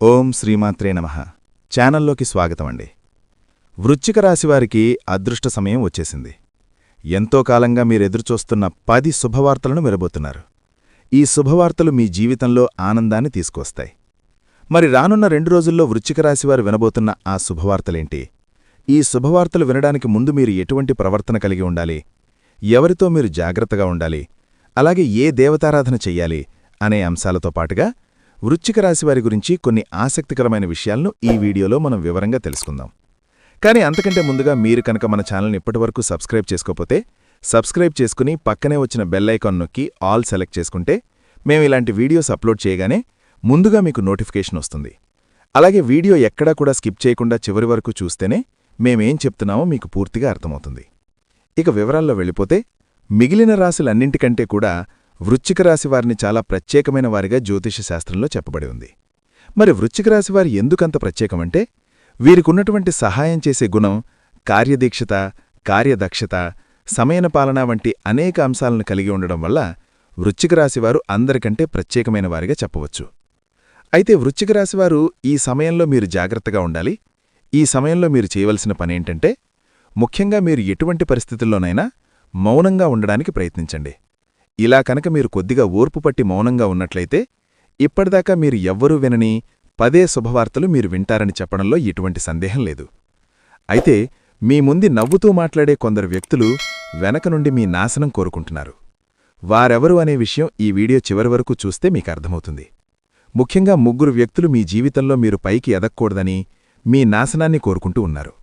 ఓం శ్రీమాత్రే నమః. ఛానల్లోకి స్వాగతమండి. వృశ్చిక రాశివారికి అదృష్ట సమయం వచ్చేసింది. ఎంతో కాలంగా మీరెదురుచూస్తున్న 10 శుభవార్తలను వినబోతున్నారు. ఈ శుభవార్తలు మీ జీవితంలో ఆనందాన్ని తీసుకొస్తాయి. మరి రానున్న 2 రోజుల్లో వృశ్చిక రాశివారు వినబోతున్న ఆ శుభవార్తలేంటి? ఈ శుభవార్తలు వినడానికి ముందు మీరు ఎటువంటి ప్రవర్తన కలిగి ఉండాలి, ఎవరితో మీరు జాగ్రత్తగా ఉండాలి, అలాగే ఏ దేవతారాధన చెయ్యాలి అనే అంశాలతో పాటుగా వృశ్చిక రాశివారి గురించి కొన్ని ఆసక్తికరమైన విషయాలను ఈ వీడియోలో మనం వివరంగా తెలుసుకుందాం. కానీ అంతకంటే ముందుగా మీరు కనుక మన ఛానల్ని ఇప్పటివరకు సబ్స్క్రైబ్ చేసుకోకపోతే సబ్స్క్రైబ్ చేసుకుని పక్కనే వచ్చిన బెల్ ఐకాన్ నొక్కి ఆల్ సెలెక్ట్ చేసుకుంటే మేము ఇలాంటి వీడియోస్ అప్లోడ్ చేయగానే ముందుగా మీకు నోటిఫికేషన్ వస్తుంది. అలాగే వీడియో ఎక్కడా కూడా స్కిప్ చేయకుండా చివరి వరకు చూస్తేనే మేమేం చెప్తున్నామో మీకు పూర్తిగా అర్థమవుతుంది. ఇక వివరాల్లో వెళ్ళిపోతే మిగిలిన రాశులన్నింటికంటే కూడా వృశ్చిక రాశివారిని చాలా ప్రత్యేకమైన వారిగా జ్యోతిష శాస్త్రంలో చెప్పబడి ఉంది. మరి వృశ్చిక రాశివారి ఎందుకంత ప్రత్యేకమంటే వీరికున్నటువంటి సహాయం చేసే గుణం, కార్యదీక్షత, కార్యదక్షత, సమయపాలన వంటి అనేక అంశాలను కలిగి ఉండడం వల్ల వృశ్చిక రాశివారు అందరికంటే ప్రత్యేకమైన వారిగా చెప్పవచ్చు. అయితే వృశ్చిక రాశివారు ఈ సమయంలో మీరు జాగ్రత్తగా ఉండాలి. ఈ సమయంలో మీరు చేయవలసిన పనేంటంటే ముఖ్యంగా మీరు ఎటువంటి పరిస్థితుల్లోనైనా మౌనంగా ఉండడానికి ప్రయత్నించండి. ఇలా కనుక మీరు కొద్దిగా ఓర్పు పట్టి మౌనంగా ఉన్నట్లయితే ఇప్పటిదాకా మీరు ఎవ్వరూ వినని 10 శుభవార్తలు మీరు వింటారని చెప్పడంలో ఎటువంటి సందేహం లేదు. అయితే మీ ముందు నవ్వుతూ మాట్లాడే కొందరు వ్యక్తులు వెనక నుండి మీ నాశనం కోరుకుంటున్నారు. వారెవరు అనే విషయం ఈ వీడియో చివరి వరకు చూస్తే మీకు అర్థమవుతుంది. ముఖ్యంగా 3 వ్యక్తులు మీ జీవితంలో మీరు పైకి ఎదక్కూడదని మీ నాశనాన్ని కోరుకుంటూ ఉన్నారు.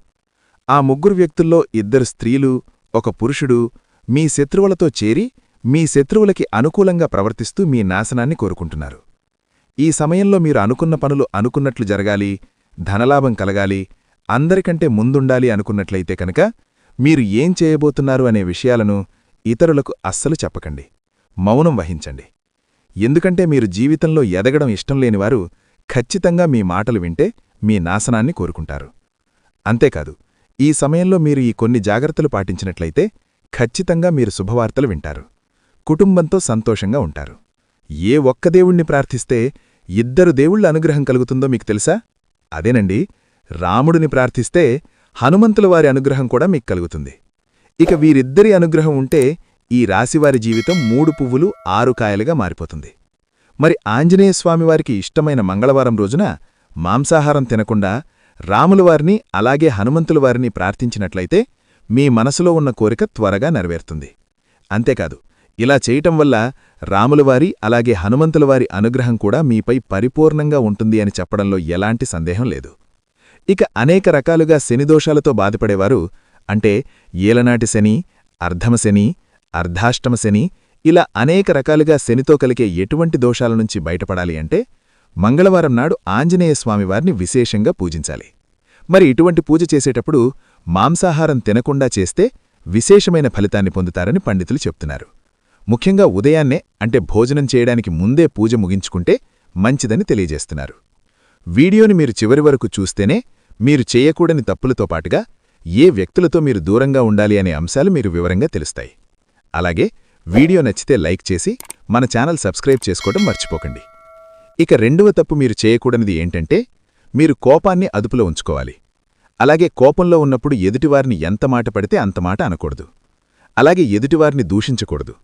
ఆ 3 వ్యక్తుల్లో 2 స్త్రీలు, 1 పురుషుడు మీ శత్రువులతో చేరి మీ శత్రువులకి అనుకూలంగా ప్రవర్తిస్తూ మీ నాశనాన్ని కోరుకుంటున్నారు. ఈ సమయంలో మీరు అనుకున్న పనులు అనుకున్నట్లు జరగాలి, ధనలాభం కలగాలి, అందరికంటే ముందుండాలి అనుకున్నట్లయితే కనుక మీరు ఏం చేయబోతున్నారు అనే విషయాలను ఇతరులకు అస్సలు చెప్పకండి. మౌనం వహించండి. ఎందుకంటే మీరు జీవితంలో ఎదగడం ఇష్టం లేనివారు ఖచ్చితంగా మీ మాటలు వింటే మీ నాశనాన్ని కోరుకుంటారు. అంతేకాదు, ఈ సమయంలో మీరు ఈ కొన్ని జాగ్రత్తలు పాటించినట్లయితే ఖచ్చితంగా మీరు శుభవార్తలు వింటారు. కుటుంబంతో సంతోషంగా ఉంటారు. ఏ ఒక్క దేవుణ్ణి ప్రార్థిస్తే 2 దేవుళ్ల అనుగ్రహం కలుగుతుందో మీకు తెలుసా? అదేనండి, రాముడిని ప్రార్థిస్తే హనుమంతుల వారి అనుగ్రహం కూడా మీకు కలుగుతుంది. ఇక వీరిద్దరి అనుగ్రహం ఉంటే ఈ రాశివారి జీవితం 3 పువ్వులు 6 కాయలుగా మారిపోతుంది. మరి ఆంజనేయస్వామివారికి ఇష్టమైన మంగళవారం రోజున మాంసాహారం తినకుండా రాములవారిని అలాగే హనుమంతుల వారిని ప్రార్థించినట్లయితే మీ మనసులో ఉన్న కోరిక త్వరగా నెరవేరుతుంది. అంతేకాదు, ఇలా చేయటం వల్ల రాములవారి అలాగే హనుమంతులవారి అనుగ్రహం కూడా మీపై పరిపూర్ణంగా ఉంటుంది అని చెప్పడంలో ఎలాంటి సందేహం లేదు. ఇక అనేక రకాలుగా శనిదోషాలతో బాధపడేవారు, అంటే ఏలనాటి శని, అర్ధమశని, అర్ధాష్టమశని, ఇలా అనేక రకాలుగా శనితో కలిగే ఎటువంటి దోషాల నుంచి బయటపడాలి అంటే మంగళవారం నాడు ఆంజనేయస్వామివారిని విశేషంగా పూజించాలి. మరి ఇటువంటి పూజ చేసేటప్పుడు మాంసాహారం తినకుండా చేస్తే విశేషమైన ఫలితాన్ని పొందుతారని పండితులు చెప్తున్నారు. ముఖ్యంగా ఉదయాన్నే, అంటే భోజనం చేయడానికి ముందే పూజ ముగించుకుంటే మంచిదని తెలియజేస్తున్నారు. వీడియోని మీరు చివరి వరకు చూస్తేనే మీరు చేయకూడని తప్పులతో పాటుగా ఏ వ్యక్తులతో మీరు దూరంగా ఉండాలి అనే అంశాలు మీరు వివరంగా తెలుస్తాయి. అలాగే వీడియో నచ్చితే లైక్ చేసి మన ఛానల్ సబ్స్క్రైబ్ చేసుకోవడం మర్చిపోకండి. ఇక 2వ తప్పు మీరు చేయకూడనిది ఏంటంటే మీరు కోపాన్ని అదుపులో ఉంచుకోవాలి. అలాగే కోపంలో ఉన్నప్పుడు ఎదుటివారిని ఎంత మాట పడితే అంత మాట అనకూడదు. అలాగే ఎదుటివారిని దూషించకూడదు.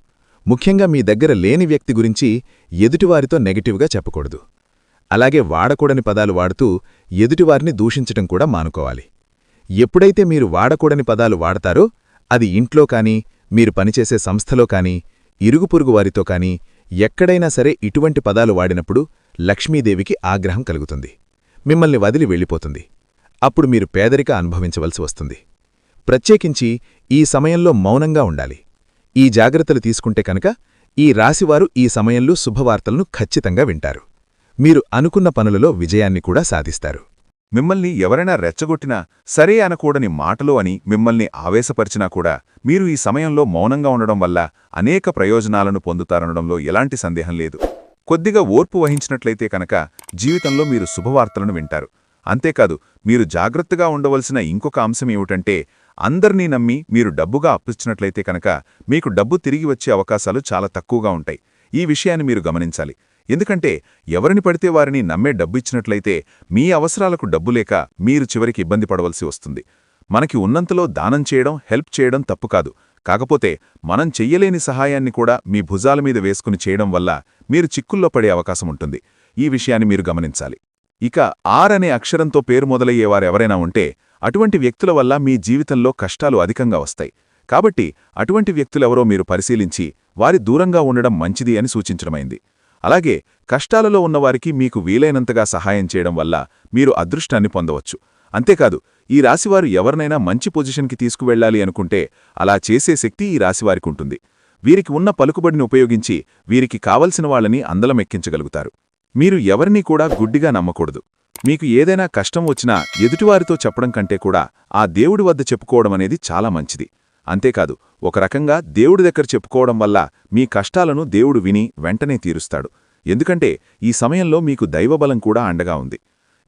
ముఖ్యంగా మీ దగ్గర లేని వ్యక్తి గురించి ఎదుటివారితో నెగటివ్గా చెప్పకూడదు. అలాగే వాడకూడని పదాలు వాడుతూ ఎదుటివారిని దూషించటం కూడా మానుకోవాలి. ఎప్పుడైతే మీరు వాడకూడని పదాలు వాడతారో అది ఇంట్లో కానీ, మీరు పనిచేసే సంస్థలో కానీ, ఇరుగుపొరుగు వారితో కానీ ఎక్కడైనా సరే ఇటువంటి పదాలు వాడినప్పుడు లక్ష్మీదేవికి ఆగ్రహం కలుగుతుంది. మిమ్మల్ని వదిలి వెళ్ళిపోతుంది. అప్పుడు మీరు పేదరిక అనుభవించవలసి వస్తుంది. ప్రత్యేకించి ఈ సమయంలో మౌనంగా ఉండాలి. ఈ జాగ్రత్తలు తీసుకుంటే కనుక ఈ రాశివారు ఈ సమయంలో శుభవార్తలను ఖచ్చితంగా వింటారు. మీరు అనుకున్న పనులలో విజయాన్ని కూడా సాధిస్తారు. మిమ్మల్ని ఎవరైనా రెచ్చగొట్టినా, సరే అనకూడని మాటలు అని మిమ్మల్ని ఆవేశపరిచినా కూడా మీరు ఈ సమయంలో మౌనంగా ఉండడం వల్ల అనేక ప్రయోజనాలను పొందుతారనడంలో ఎలాంటి సందేహం లేదు. కొద్దిగా ఓర్పు వహించినట్లయితే కనుక జీవితంలో మీరు శుభవార్తలను వింటారు. అంతేకాదు, మీరు జాగ్రత్తగా ఉండవలసిన ఇంకొక అంశం ఏమిటంటే అందర్నీ నమ్మి మీరు డబ్బుగా అప్పిచ్చినట్లయితే కనుక మీకు డబ్బు తిరిగి వచ్చే అవకాశాలు చాలా తక్కువగా ఉంటాయి. ఈ విషయాన్ని మీరు గమనించాలి. ఎందుకంటే ఎవరిని పడితే వారిని నమ్మే డబ్బిచ్చినట్లయితే మీ అవసరాలకు డబ్బు లేక మీరు చివరికి ఇబ్బంది పడవలసి వస్తుంది. మనకి ఉన్నంతలో దానం చేయడం, హెల్ప్ చేయడం తప్పు కాదు. కాకపోతే మనం చెయ్యలేని సహాయాన్ని కూడా మీ భుజాల మీద వేసుకుని చేయడం వల్ల మీరు చిక్కుల్లో పడే అవకాశముంటుంది. ఈ విషయాన్ని మీరు గమనించాలి. ఇక ఆర్ అనే అక్షరంతో పేరు మొదలయ్యేవారెవరైనా ఉంటే అటువంటి వ్యక్తుల వల్ల మీ జీవితంలో కష్టాలు అధికంగా వస్తాయి. కాబట్టి అటువంటి వ్యక్తులెవరో మీరు పరిశీలించి వారి దూరంగా ఉండడం మంచిది అని సూచించడమైంది. అలాగే కష్టాలలో ఉన్నవారికి మీకు వీలైనంతగా సహాయం చేయడం వల్ల మీరు అదృష్టాన్ని పొందవచ్చు. అంతేకాదు, ఈ రాశివారు ఎవరినైనా మంచి పొజిషన్కి తీసుకువెళ్లాలి అనుకుంటే అలా చేసే శక్తి ఈ రాశివారికుంటుంది. వీరికి ఉన్న పలుకుబడిని ఉపయోగించి వీరికి కావలసిన వాళ్ళని అందలమెక్కించగలుగుతారు. మీరు ఎవరినీ కూడా గుడ్డిగా నమ్మకూడదు. మీకు ఏదైనా కష్టం వచ్చినా ఎదుటివారితో చెప్పడం కంటే కూడా ఆ దేవుడి వద్ద చెప్పుకోవడం అనేది చాలా మంచిది. అంతేకాదు, ఒక రకంగా దేవుడి దగ్గర చెప్పుకోవడం వల్ల మీ కష్టాలను దేవుడు విని వెంటనే తీరుస్తాడు. ఎందుకంటే ఈ సమయంలో మీకు దైవబలం కూడా అండగా ఉంది.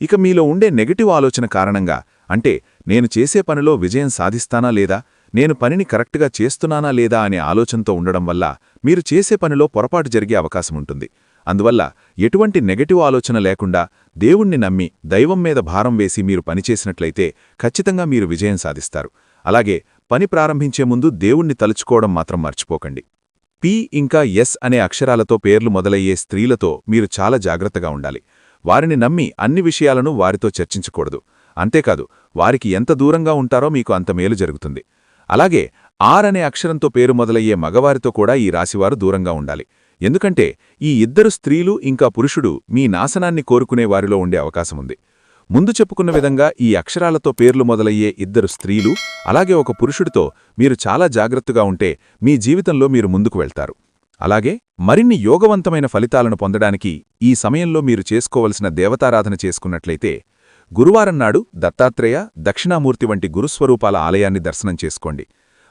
ఇక మీలో ఉండే నెగటివ్ ఆలోచన కారణంగా, అంటే నేను చేసే పనిలో విజయం సాధిస్తానా లేదా, నేను పనిని కరెక్ట్గా చేస్తున్నానా లేదా అనే ఆలోచనతో ఉండడం వల్ల మీరు చేసే పనిలో పొరపాటు జరిగే అవకాశముంటుంది. అందువల్ల ఎటువంటి నెగటివ్ ఆలోచన లేకుండా దేవుణ్ణి నమ్మి దైవం మీద భారం వేసి మీరు పనిచేసినట్లయితే ఖచ్చితంగా మీరు విజయం సాధిస్తారు. అలాగే పని ప్రారంభించే ముందు దేవుణ్ణి తలుచుకోవడం మాత్రం మర్చిపోకండి. పి ఇంకా ఎస్ అనే అక్షరాలతో పేర్లు మొదలయ్యే స్త్రీలతో మీరు చాలా జాగ్రత్తగా ఉండాలి. వారిని నమ్మి అన్ని విషయాలను వారితో చర్చించకూడదు. అంతేకాదు, వారికి ఎంత దూరంగా ఉంటారో మీకు అంత మేలు జరుగుతుంది. అలాగే ఆర్ అనే అక్షరంతో పేరు మొదలయ్యే మగవారితో కూడా ఈ రాశివారు దూరంగా ఉండాలి. ఎందుకంటే ఈ ఇద్దరు స్త్రీలు ఇంకా పురుషుడు మీ నాశనాన్ని కోరుకునే వారిలో ఉండే అవకాశముంది. ముందు చెప్పుకున్న విధంగా ఈ అక్షరాలతో పేర్లు మొదలయ్యే ఇద్దరు స్త్రీలు అలాగే ఒక పురుషుడితో మీరు చాలా జాగ్రత్తగా ఉంటే మీ జీవితంలో మీరు ముందుకు వెళ్తారు. అలాగే మరిన్ని యోగవంతమైన ఫలితాలను పొందడానికి ఈ సమయంలో మీరు చేసుకోవలసిన దేవతారాధన చేసుకున్నట్లయితే గురువారం నాడు దత్తాత్రేయ, దక్షిణామూర్తి వంటి గురుస్వరూపాల ఆలయాన్ని దర్శనం చేసుకోండి.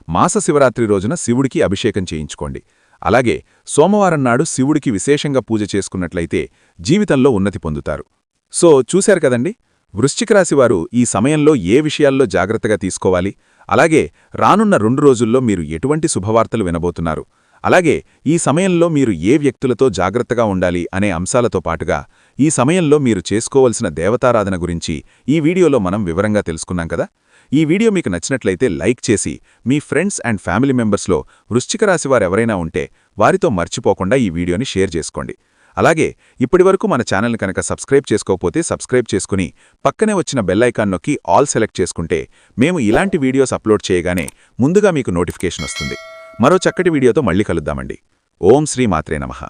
మాస శివరాత్రి రోజున శివుడికి అభిషేకం చేయించుకోండి. అలాగే సోమవారం నాడు శివుడికి విశేషంగా పూజ చేసుకున్నట్లయితే జీవితంలో ఉన్నతి పొందుతారు. సో చూశారు కదండి, వృశ్చిక రాశివారు ఈ సమయంలో ఏ విషయాల్లో జాగ్రత్తగా తీసుకోవాలి, అలాగే రానున్న 2 రోజుల్లో మీరు ఎటువంటి శుభవార్తలు వినబోతున్నారు, అలాగే ఈ సమయంలో మీరు ఏ వ్యక్తులతో జాగ్రత్తగా ఉండాలి అనే అంశాలతో పాటుగా ఈ సమయంలో మీరు చేసుకోవలసిన దేవతారాధన గురించి ఈ వీడియోలో మనం వివరంగా తెలుసుకున్నాం కదా. ఈ వీడియో మీకు నచ్చినట్లయితే లైక్ చేసి మీ ఫ్రెండ్స్ అండ్ ఫ్యామిలీ మెంబర్స్లో వృశ్చిక రాశివారెవరైనా ఉంటే వారితో మర్చిపోకుండా ఈ వీడియోని షేర్ చేసుకోండి. అలాగే ఇప్పటివరకు మన ఛానల్ని కనుక సబ్స్క్రైబ్ చేసుకోకపోతే సబ్స్క్రైబ్ చేసుకుని పక్కనే వచ్చిన బెల్ ఐకాన్ నొక్కి ఆల్ సెలెక్ట్ చేసుకుంటే మేము ఇలాంటి వీడియోస్ అప్లోడ్ చేయగానే ముందుగా మీకు నోటిఫికేషన్ వస్తుంది. మరో చక్కటి వీడియోతో మళ్ళీ కలుద్దామండి. ఓం శ్రీ మాత్రే నమః.